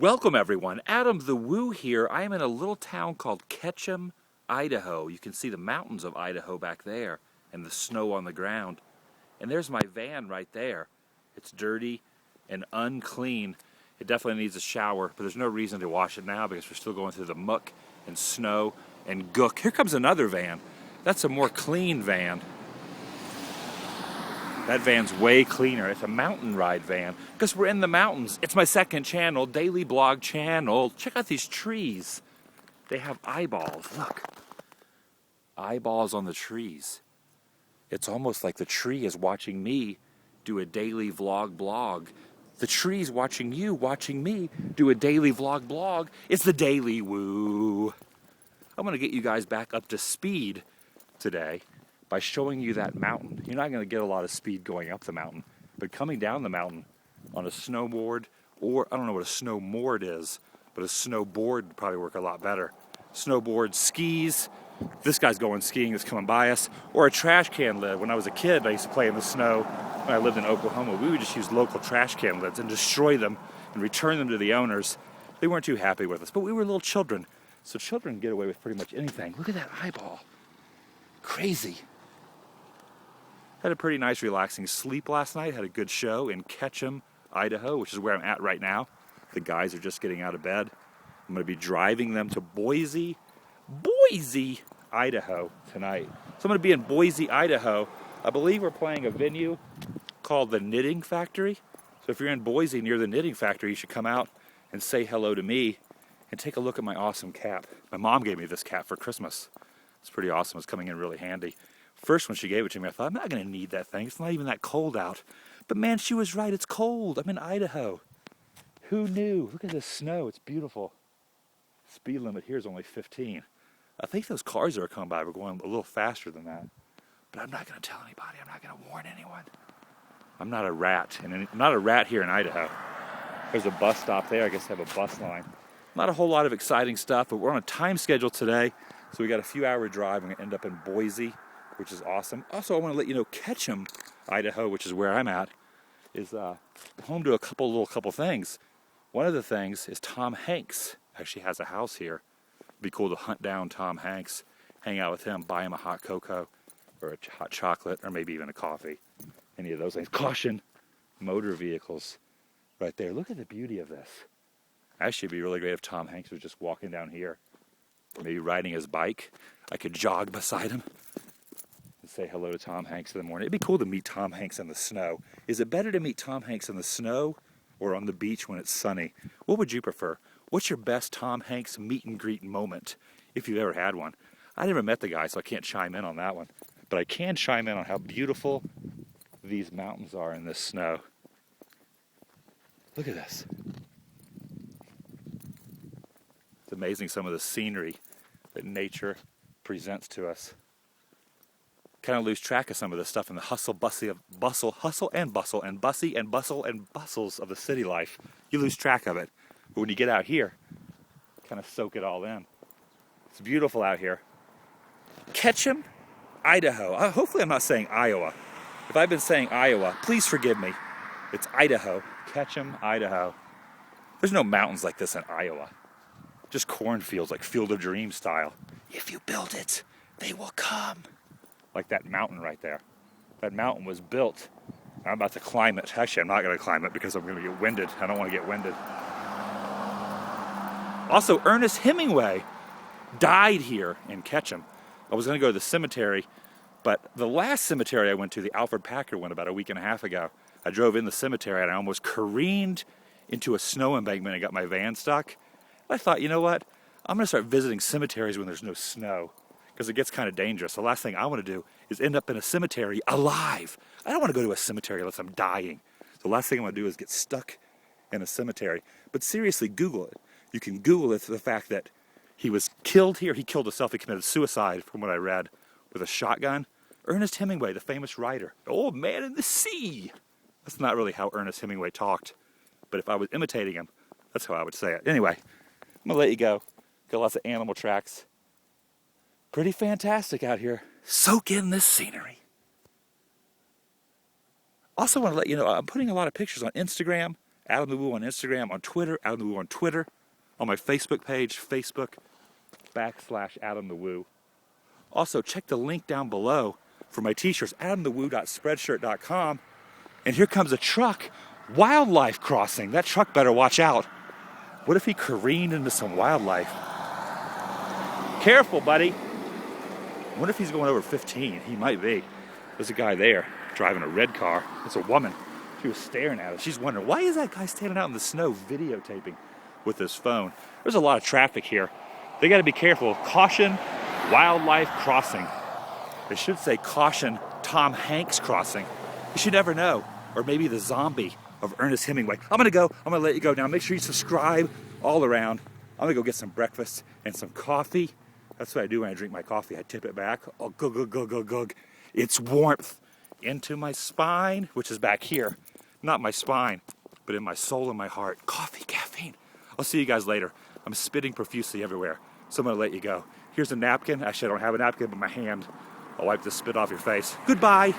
Welcome everyone, Adam the Woo here. I am in a little town called Ketchum, Idaho. You can see the mountains of Idaho back there and the snow on the ground. And there's my van right there. It's dirty and unclean. It definitely needs a shower, but there's no reason to wash it now because we're still going through the muck and snow and gook. Here comes another van. That's a more clean van. That van's way cleaner. It's a mountain ride van because we're in the mountains. It's my second channel, daily blog channel. Check out these trees. They have eyeballs. Look. Eyeballs on the trees. It's almost like the tree is watching me do a daily vlog blog. The tree's watching you, watching me do a daily vlog blog. It's the Daily Woo. I'm going to get you guys back up to speed today by showing you that mountain. You're not going to get a lot of speed going up the mountain, but coming down the mountain on a snowboard, or I don't know what a snowboard is, but a snowboard would probably work a lot better. Snowboard, skis, this guy's going skiing that's coming by us, or a trash can lid. When I was a kid, I used to play in the snow. When I lived in Oklahoma, we would just use local trash can lids and destroy them and return them to the owners. They weren't too happy with us, but we were little children, so children get away with pretty much anything. Look at that eyeball. Crazy. Had a pretty nice relaxing sleep last night. Had a good show in Ketchum, Idaho, which is where I'm at right now. The guys are just getting out of bed. I'm going to be driving them to Boise, Idaho tonight. So I'm going to be in Boise, Idaho. I believe we're playing a venue called the Knitting Factory. So if you're in Boise near the Knitting Factory, you should come out and say hello to me and take a look at my awesome cap. My mom gave me this cap for Christmas. It's pretty awesome. It's coming in really handy. First, when she gave it to me, I thought, I'm not going to need that thing. It's not even that cold out. But man, she was right. It's cold. I'm in Idaho. Who knew? Look at this snow. It's beautiful. Speed limit here is only 15. I think those cars that are coming by were going a little faster than that. But I'm not going to tell anybody. I'm not going to warn anyone. I'm not a rat. And I'm not a rat here in Idaho. There's a bus stop there. I guess they have a bus line. Not a whole lot of exciting stuff, but we're on a time schedule today. So we got a few hour drive. We're going to end up in Boise, which is awesome. Also, I want to let you know Ketchum, Idaho, which is where I'm at, is home to a couple things. One of the things is Tom Hanks actually has a house here. It'd be cool to hunt down Tom Hanks, hang out with him, buy him a hot cocoa or a hot chocolate or maybe even a coffee. Any of those things. Caution, motor vehicles right there. Look at the beauty of this. Actually, it'd be really great if Tom Hanks was just walking down here, maybe riding his bike. I could jog beside him and say hello to Tom Hanks in the morning. It'd be cool to meet Tom Hanks in the snow. Is it better to meet Tom Hanks in the snow or on the beach when it's sunny? What would you prefer? What's your best Tom Hanks meet and greet moment, if you've ever had one? I never met the guy, so I can't chime in on that one. But I can chime in on how beautiful these mountains are in this snow. Look at this. It's amazing some of the scenery that nature presents to us. Kind of lose track of some of this stuff in the hustle and bustles of the city life. You lose track of it. But when you get out here, kind of soak it all in. It's beautiful out here. Ketchum, Idaho. Hopefully I'm not saying Iowa. If I've been saying Iowa, please forgive me. It's Idaho. Ketchum, Idaho. There's no mountains like this in Iowa. Just cornfields like Field of Dreams style. If you build it, they will come. Like that mountain right there. That mountain was built. I'm about to climb it. Actually, I'm not going to climb it because I'm going to get winded. I don't want to get winded. Also, Ernest Hemingway died here in Ketchum. I was going to go to the cemetery, but the last cemetery I went to, the Alfred Packer one about a week and a half ago, I drove in the cemetery and I almost careened into a snow embankment and got my van stuck. I thought, you know what? I'm going to start visiting cemeteries when there's no snow because it gets kind of dangerous. The last thing I want to do is end up in a cemetery alive. I don't want to go to a cemetery unless I'm dying. The last thing I want to do is get stuck in a cemetery. But seriously, Google it. You can Google it, the fact that he was killed here. He killed himself. He committed suicide, from what I read, with a shotgun. Ernest Hemingway, the famous writer. Old man in the sea. That's not really how Ernest Hemingway talked. But if I was imitating him, that's how I would say it. Anyway, I'm going to let you go. Got lots of animal tracks. Pretty fantastic out here. Soak in this scenery. Also want to let you know, I'm putting a lot of pictures on Instagram, TheDailyWoo on Instagram, on Twitter, TheDailyWoo on Twitter, on my Facebook page, Facebook.com/AdamTheWoo. Also, check the link down below for my t-shirts, AdamTheWoo.Spreadshirt.com. And here comes a truck, wildlife crossing. That truck better watch out. What if he careened into some wildlife? Careful, buddy. What if he's going over 15? He might be. There's a guy there driving a red car. It's a woman. She was staring at us. She's wondering, why is that guy standing out in the snow videotaping with his phone? There's a lot of traffic here. They got to be careful. Caution, wildlife crossing. They should say caution, Tom Hanks crossing. You should never know. Or maybe the zombie of Ernest Hemingway. I'm going to go. I'm going to let you go now. Make sure you subscribe all around. I'm going to go get some breakfast and some coffee. That's what I do when I drink my coffee. I tip it back. Oh, gug, gug, gug, gug, gug. It's warmth into my spine, which is back here. Not my spine, but in my soul and my heart. Coffee, caffeine. I'll see you guys later. I'm spitting profusely everywhere, so I'm going to let you go. Here's a napkin. Actually, I don't have a napkin, but my hand. I'll wipe the spit off your face. Goodbye.